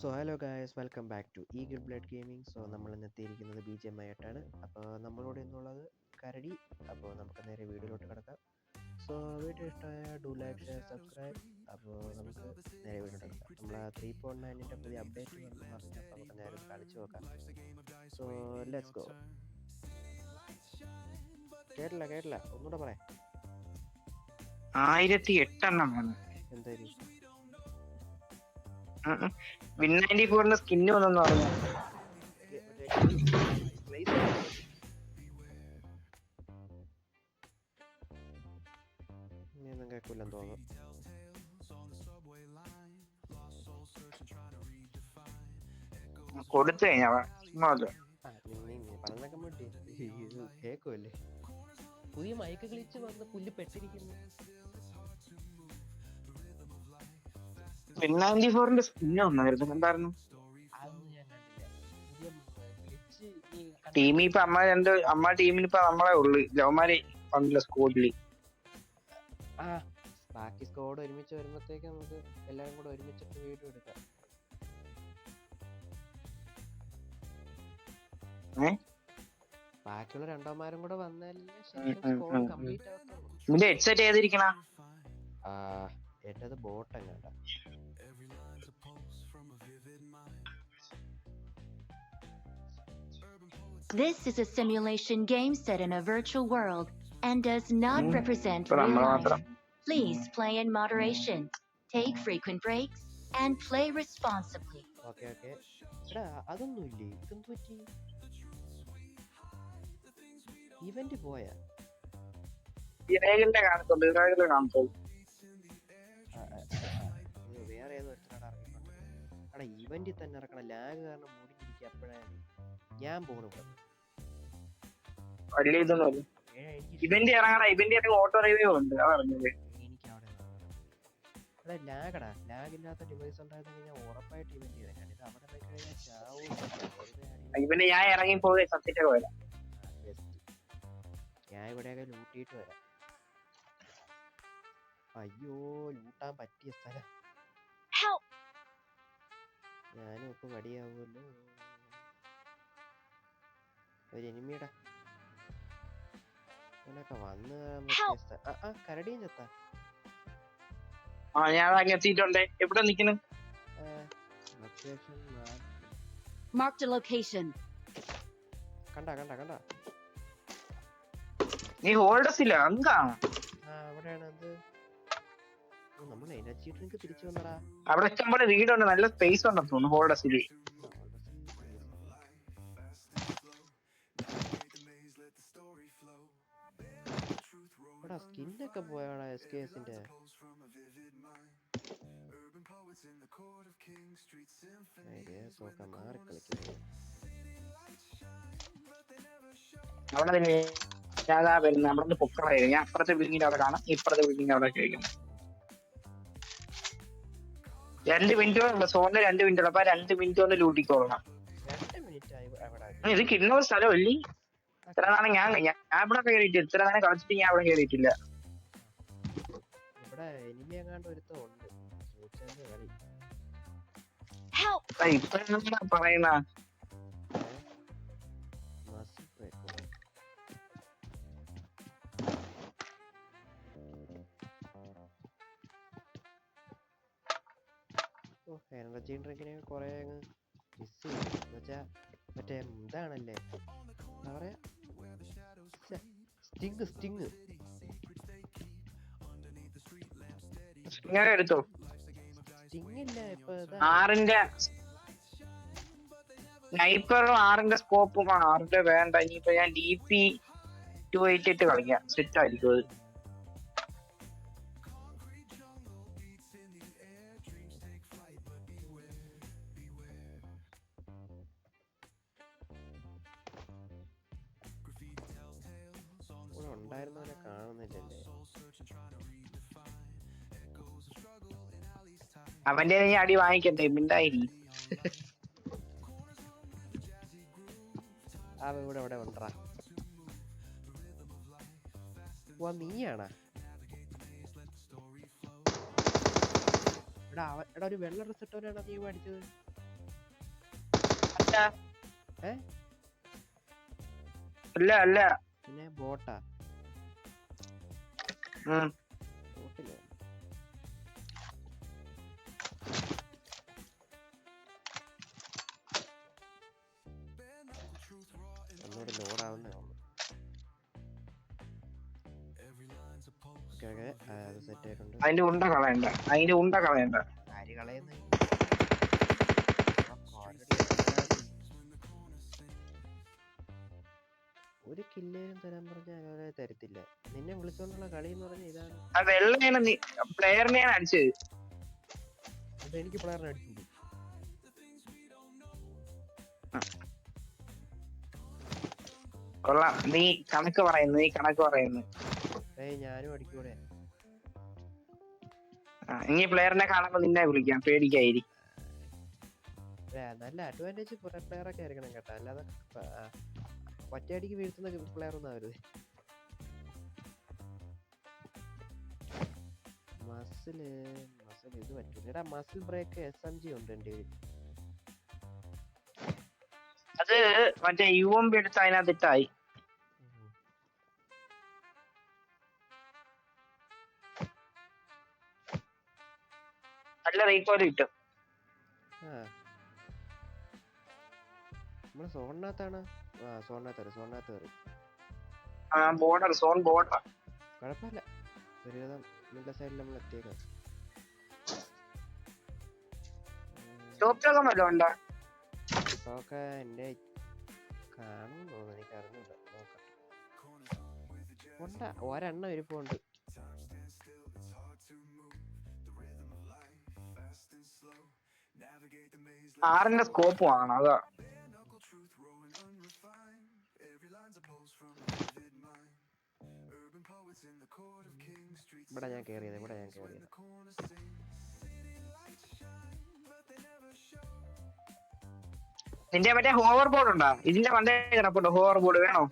So hello guys, welcome back to eagle blood gaming. So നമ്മൾ ഇന്ന് എത്തിയിരിക്കുന്നത് BGMI ആയിട്ടാണ്. അപ്പോൾ നമ്മളോട് ഇന്നുള്ളത് കരടി. അപ്പോൾ നമുക്ക് നേരെ വീഡിയോയിലോട്ട് കിടക്കാം. സോ വീഡിയോ ഇഷ്ടമായ ഡു ലൈക്ക്, ഷെയർ, സബ്സ്ക്രൈബ്. അപ്പോൾ നമുക്ക് നേരെ വീഡിയോട്ട് കിടക്കാം. നമ്മൾ 3.9ൻ്റെ പുതിയ അപ്ഡേറ്റ് വന്നു പറഞ്ഞു. അപ്പോൾ നമുക്ക് നേരെ കളിച്ച് നോക്കാം. So let's go. കേട്ടില്ല ഒന്നുകൂടെ പറയാം. 1008 എന്തായാലും വിൻ94ന്റെ സ്കിന്ന് വന്നെന്ന് പറഞ്ഞു. ഇനിയൊന്നും കേൾക്കില്ലെന്ന് തോന്നുന്നു. കൊടുത്തു കഴിഞ്ഞാ പറഞ്ഞൊക്കെ മതി, ഇത് കേൾക്കുമല്ലേ. പുതിയ മയക്ക് കളിച്ച് വന്ന് പുല്ല് പെട്ടിരിക്കുന്നു. വിൻ94ന്റെ സ്കിന്ന് വന്നായിരുന്നു. എന്തായിരുന്നു ടീമിൽ ഇപ്പൊ അമ്മ ടീമിൽ ഇപ്പൊ നമ്മളെ ഉള്ളു. ജവമാരി പണ്ടില്ല സ്കോഡില്. ബാക്കി സ്കോഡ് ഒരുമിച്ച് വരുമ്പോഴത്തേക്ക് നമുക്ക് എല്ലാരും കൂടെ ഒരുമിച്ചിട്ട് വീഡിയോ എടുക്കാം. ബാക്കിയുള്ള രണ്ടാമാരും കൂടെ വന്നാലേ സ്കോഡ് കംപ്ലീറ്റ് ആവത്തുള്ളൂ. ഹെഡ്സെറ്റ് ഏതിരിക്കണ? എന്റേത് boat എങ്ങാണ്ട. This is a simulation game set in a virtual world and does not represent real life. Please play in moderation, take frequent breaks, and play responsibly. Okay. എടാ അതൊന്നും ഇല്ലേ? ഇതെന്ത് പറ്റി? Event പോയാ? വേറെ ഏതോ ഇറങ്ങിക്കൊണ്ട് എടാ ഇവന്റിൽ തന്നെ ഇറക്കണം. ലാഗ് കാരണം മൂടിയിരിക്കുക. അപ്പോഴാണ് ഞാൻ പോണു. ഇവന്റ് ഇറങ്ങണ ഇവന്റ് ഓട്ടോ റിവ്യൂ ഉണ്ട്. എനിക്ക് അവിടെ ലാഗടാ. ലാഗില്ലാത്ത ഡിവൈസ് ഉണ്ടായിരുന്നു ഞാൻ ഉറപ്പായിട്ട് ഇവന്റ് ചെയ്തേക്കാം. ഇത് അവിടെ പോയി കഴിഞ്ഞാൽ ചാവും. ഇവന്റ് ഞാൻ ഇറങ്ങി പോയി സത്യത്തെ പോയതാ. ഞാൻ ഇവിടെയൊക്കെ ലൂട്ടിയിട്ട് വരാം. അയ്യോ, ലൂട്ടാൻ പറ്റിയ സ്ഥലം. ഞാനും ഇപ്പൊ മടിയാവുമല്ലോ. ഒരു എനിമിയുടെ അങ്ങനൊക്കെ വന്ന് കരടിയും ചത്ത. ഞാൻ എത്തിയിട്ടുണ്ട്. എവിടെ നിക്കുന്നു? Marked a location. കണ്ട നീ ഹോൾഡസ് ഇല്ല എന്താ? അവിടെയാണ് അത്. നമ്മൾ എനർജി ഡ്രിങ്ക് തിരിച്ചു വന്നടാ. അവിടെ ഇഷ്ടംപോലെ വീടുണ്ട്, നല്ല സ്പേസ് ഉണ്ടെന്ന് തോന്നുന്നു ഹോൾഡസില്. സ്കിന്നൊക്കെ പോയാടാ SKSന്റെ. മാറി കളിക്കുന്നു. അവിടെ തന്നെ ഞാതാ വരുന്നത്. നമ്മുടെ പൊക്കളായിരുന്നു. ഞാൻ അപ്പുറത്തെ ബിൽഡിങ്ങിന്റെ അവിടെ കാണാം, ഇപ്പുറത്തെ ബിൽഡിങ്ങിന്റെ അവിടെ കഴിക്കണം. 2 മിനിറ്റ് സോണില് 2 മിനിറ്റ് ഉള്ളു. അപ്പൊ 2 മിനിറ്റ് കൊണ്ട് ലൂട്ടിക്കോളണം. ഇത് കിട്ടുന്ന സ്ഥലമല്ലേ? ഇത്ര നാളെ ഞാൻ ഇവിടെ കയറിയിട്ടില്ല. ഇത്ര നേരം കളിച്ചിട്ട് ഞാൻ അവിടെ കയറിയിട്ടില്ല. ഇപ്പൊ എന്താ പറയുന്ന? എനർജി ഡ്രിങ്കിനെ കുറെ അങ്ങ് മിസ് ചെയ്യും. എന്നുവെച്ചാ മറ്റേ ഇതാണല്ലേ എന്താ പറയാ, സ്റ്റിങ് എടുത്തോ. സ്റ്റിങ്ങില്ല ഇപ്പൊ. 6ന്റെ സ്നൈപ്പറും 6ന്റെ സ്കോപ്പും 6ന്റെ വേണ്ട. ഇനിയിപ്പോ ഞാൻ DP288 കളിക്കാം. സെറ്റ് ആയിരിക്കും അത്. ഉണ്ടായിരുന്നവരെ കാണുന്നില്ലല്ലേ? അവന്റെ നീ അടി വാങ്ങിക്കണ്ടേ? മിണ്ടായി. ഇവിടെ ഉണ്ടാ. നീയാണാ? എടാ ഒരു വെള്ള ഡ്രസ് ഇട്ടവനാണ് നീ അടിച്ചത്. ഏ അല്ല അല്ല. പിന്നെ ബോട്ടാ? ഉം. ബോട്ടില്ല. ഒന്നുകൂടി ലോഡാവുന്നേ ഉള്ളൂ. ഓക്കെ അത് സെറ്റ് ആയിട്ടുണ്ട്. അതിന്റെ ഉണ്ട കളയണ്ട. ആര് കളയുന്ന? ഒരു കില്ലേലും തരാൻ പറഞ്ഞാൽ അവരെ തരത്തില്ല. നിന്നെ വിളിച്ചോണ്ടുള്ള കളി എന്ന് പറഞ്ഞാൽ ഇതാണ്. ആ വെള്ളയാണ് പ്ലെയറിനെയാണ് അടിച്ചത്. അതെനിക്ക് പ്ലെയറിനെ അടിച്ചിട്ടുണ്ട്. കൊള്ളാം. നീ കണക്ക് പറയുന്നു. ഞാനും അടിക്കൂടെ? ഇനി പ്ലെയറിനെ കാണുമ്പോ നിന്നെ വിളിക്കാം, പേടിക്കായി. നല്ല അഡ്വാൻറ്റേജ് പ്ലെയർ ഒക്കെ ആയിരിക്കണം കേട്ടോ, അല്ലാതെ ഒറ്റയടിക്ക് വീഴ്ത്തുന്ന പ്ലെയർ ഒന്നും ആവരുത്. മസിൽ ഇത് പറ്റില്ല. മസിൽ ബ്രേക്ക് SMG ഉണ്ട് എന്റെ കയ്യിൽ. അത് മറ്റേ UMP എടുത്ത് അതിനകത്ത് ഇട്ടായി. നല്ല റീകോയിൽ കിട്ടും. നമ്മള് സോണിനകത്താണ്. സോണിനകത്ത് കയറി. സോൺ ബോർഡർ കുഴപ്പമില്ല. ഒരുവിധം നിങ്ങളുടെ സൈഡിൽ നമ്മൾ എത്തിയേക്കാം. സ്റ്റോക്ക് എന്റെ കാണും തോന്നുന്നു, എനിക്ക് അറിഞ്ഞൂടാ. നോക്കട്ടെ. ഒരെണ്ണം ഇരിപ്പുണ്ട്. ആറിന്റെ സ്കോപ്പ് വാങ്ങണം, അതാ. ഇവിടെ ഞാൻ കേറിയത്. നിന്റെ മറ്റേ ഹോവർ ബോർഡ് ഉണ്ടോ? ഇതിന്റെ മണ്ടേ കിടപ്പുണ്ടോ ഹോവർ ബോർഡ്? വേണോ?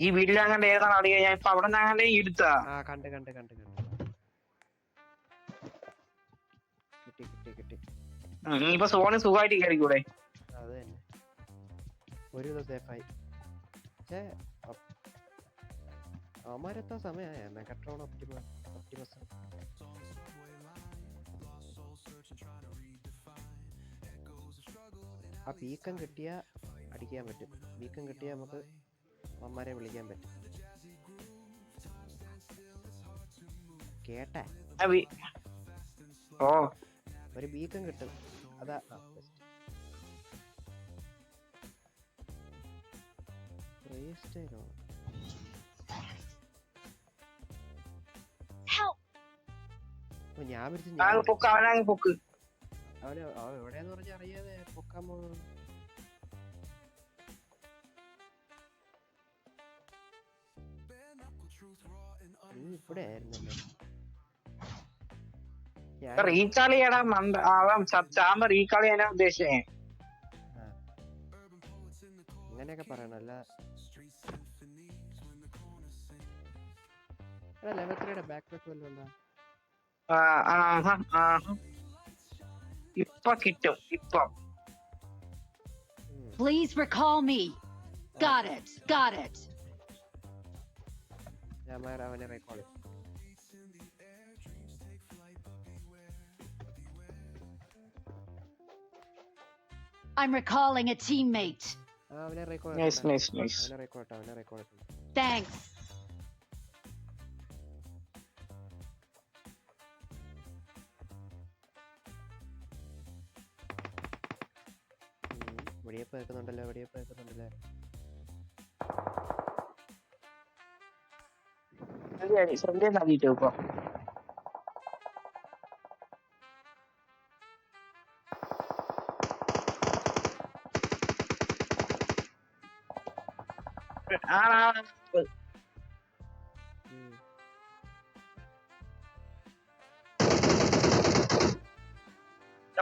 ഈ വീട്ടിലങ്ങാണ്ട് ഏതാണ് അറിയാ? ഞാൻ ഇപ്പൊ അവിടെ നിന്നങ്ങാണ്ട് എടുത്താ. കണ്ട് കിട്ടി. നീ ഇപ്പൊ സോണിൽ സുഖമായിട്ട് കയറിക്കൂടെ? അത് തന്നെ, ഒരു സേഫായി. പക്ഷേ അവന്മാരെത്താ സമയമായ മെഗട്രോൺ ഒപ്റ്റിമസ്. ആ ബീക്കം കിട്ടിയാ അടിക്കാൻ പറ്റും. ബീക്കം കിട്ടിയാൽ നമുക്ക് അവന്മാരെ വിളിക്കാൻ പറ്റും. കേട്ടാ? ഒരു ബീക്കം കിട്ടും. അതാ ഞാൻ എവിടെയാന്ന് പറഞ്ഞ അറിയാതെ പൊക്കാൻ പോകുന്നു. ഇവിടെ ആയിരുന്നല്ലോ. റീകാൾ ചെയ്യടാ ചാമ്പ റീകാൾ ചെയ്യാനാ ഉദ്ദേശിച്ചേ. അങ്ങനെയൊക്കെ പറയണല്ല. ലെവൽ 3 ബാക്ക് പാക്ക് വല്ലതും ഉണ്ടോ? ഇപ്പൊ കിട്ടും. Please recall me. Got it. ഞാൻ അവനെ recall. I'm recalling a teammate. അവനെ റീകോൾ. Nice. അവനെ റീകോൾ. Thanks. വെടിയപ്പ് വെക്കുന്നുണ്ടല്ലോ.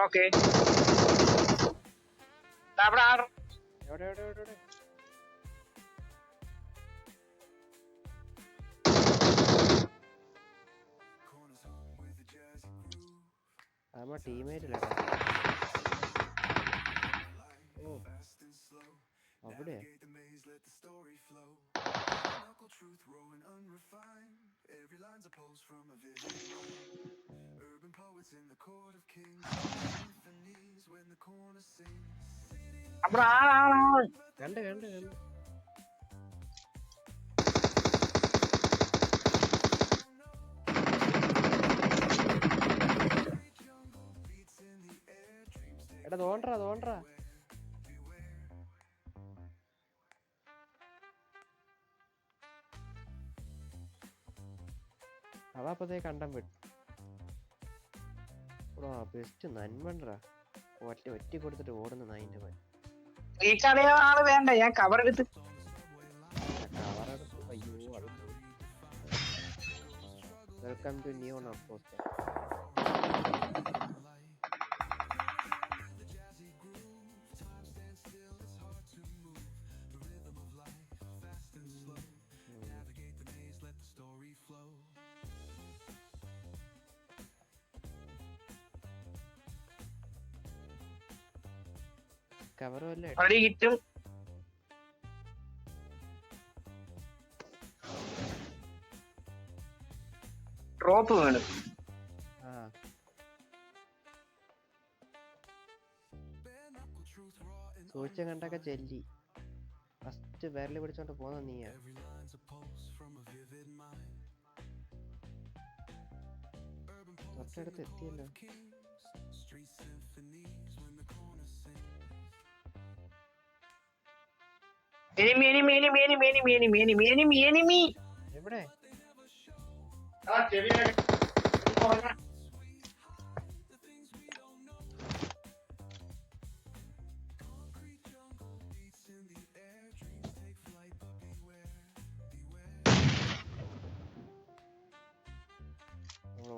ഓക്കെ. എവിടെ? നമ്മ ടീമേറ്റിലടാ. ഓ അവിടെ അവിടെ ആളാണ്. കണ്ട് കണ്ട് കണ്ട്. എടാ തോണ്ടറാ. അവ അപ്പത്തേ കണ്ടം വിട്ടു. ബെസ്റ്റ് നന്മണ്ടാ. ഒറ്റ കൊടുത്തിട്ട് ഓടുന്ന നായിന്റെ മൻ. റീച്ചാർഡ് ആള് വേണ്ട, ഞാൻ കവർ എടുത്ത്. കവറെടുത്ത് അയ്യോ അത് പോയി. Welcome to new note. Cover വല്ല അവിടെ കിറ്റും. ഡ്രോപ്പ് വേണം. സൂക്ഷിച്ച കണ്ടൊക്കെ ചെല്ലി ഫസ്റ്റ് വിരല് പിടിച്ചോണ്ട് പോന്ന നീയാ. തൊട്ടടുത്ത് എത്തിയല്ലോ. എവിടെ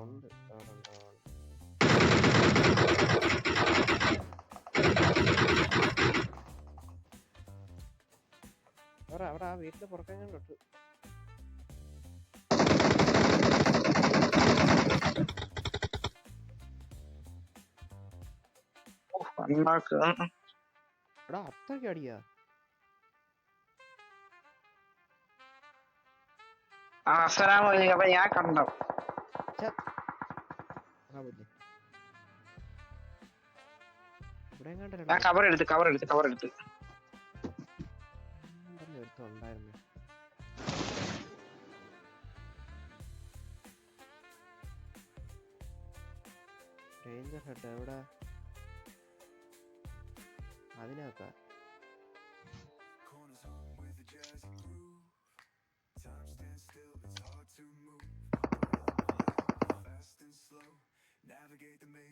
ഉണ്ട് അവിടെ ആ വീട്ടില് പുറക്കാൻ തൊട്ടു. എടാ അത്രയ്ക്ക് അടിയാ. അപ്പൊ ഞാൻ കണ്ടോ ഇവിടെ ഞാൻ കവർ എടുത്ത് ഉണ്ടായിരുന്നു. റേഞ്ചർ ഹെഡ് എവിടെ? അതിനകത്താ.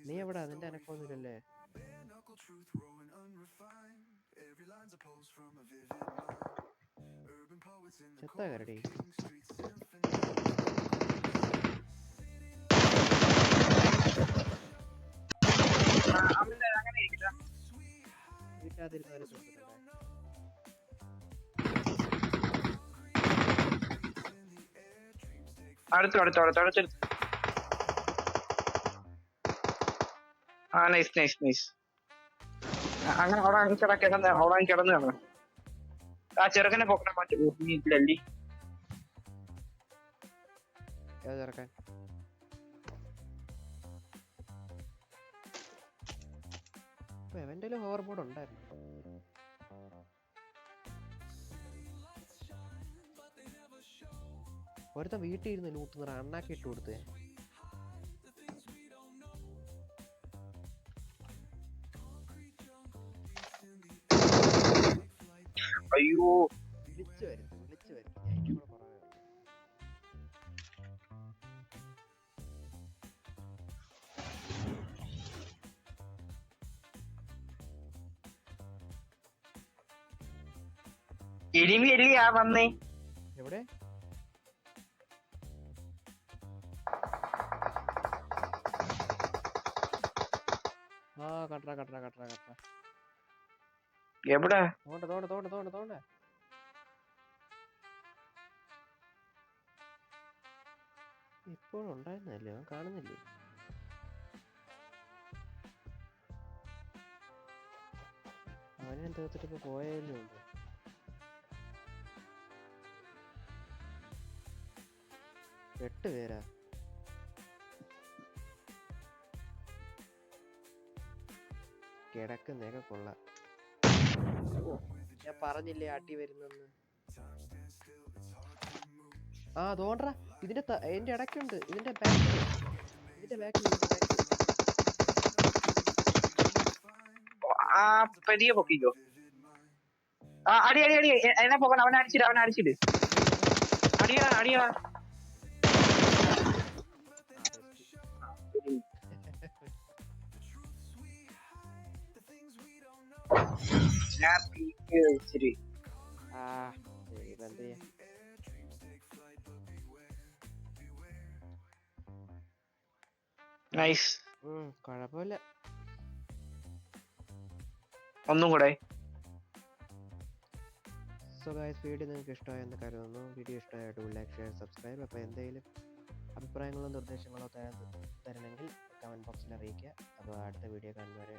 നീ എവിടെ? അതിന്റെ അനക്കൊന്നുമില്ലല്ലേ? ചെത്താ കരടി. അടുത്ത്. നൈസ്. അങ്ങനെ അവിടെ കിടന്ന് കാണാം. ആ ചെറുക്കനെ പൊക്കണം മാറ്റി. ചെറുക്കൻ എവന്റെ ഹോവർ ബോർഡ് ഉണ്ടായിരുന്നു. ഒരുത്ത വീട്ടിൽ ഇരുന്ന് ലൂട്ടുന്ന അണ്ണാക്കി ഇട്ട് കൊടുത്തേ. അയ്യോ വിളിച്ചു വരും ഞാൻ കൂടെ പറയാം. എനിമി അല്ലേ ആ വന്നേ? എവിടെ? കട്ട എവിടെ? തോണ്ട ഇപ്പോഴും ഉണ്ടായിരുന്നല്ലേ? കാണുന്നില്ലേ? ഇത്രയും തീർത്തിട്ട് ഇപ്പൊ പോയാലും ഉണ്ട്. എട്ട് പേരാ. കിടക്കുന്നേക്കെ കൊള്ളാം. ഞാൻ പറഞ്ഞില്ലേ അടി വരുന്നെന്ന്. ആ തോണ്ടാ ഇതിന്റെ എന്റെ ഇടയ്ക്കുണ്ട്. ഇതിന്റെ ബാക്കിൽ ആ പെരിയ പൊക്കിക്കോ. ആ അടി അടി അടി എന്നെ പോകണം. അവനെ അടിച്ചിട്ട് അടിയടാ. ശരി എന്ത് ചെയ്യാ. നൈസ്. കുഴപ്പമില്ല. ഒന്നും കൂടെ. സോ ഗൈസ്, വീഡിയോ നിങ്ങൾക്ക് ഇഷ്ടമായെന്ന് കരുതുന്നു. വീഡിയോ ഇഷ്ടമായിട്ട് ലൈക്ക്, ഷെയർ, സബ്സ്ക്രൈബ്. അപ്പോൾ എന്തെങ്കിലും അഭിപ്രായങ്ങളോ നിർദ്ദേശങ്ങളോ തരണമെങ്കിൽ കമൻറ്റ് ബോക്സിൽ അറിയിക്കുക. അപ്പോൾ അടുത്ത വീഡിയോ കാണുന്നവരെ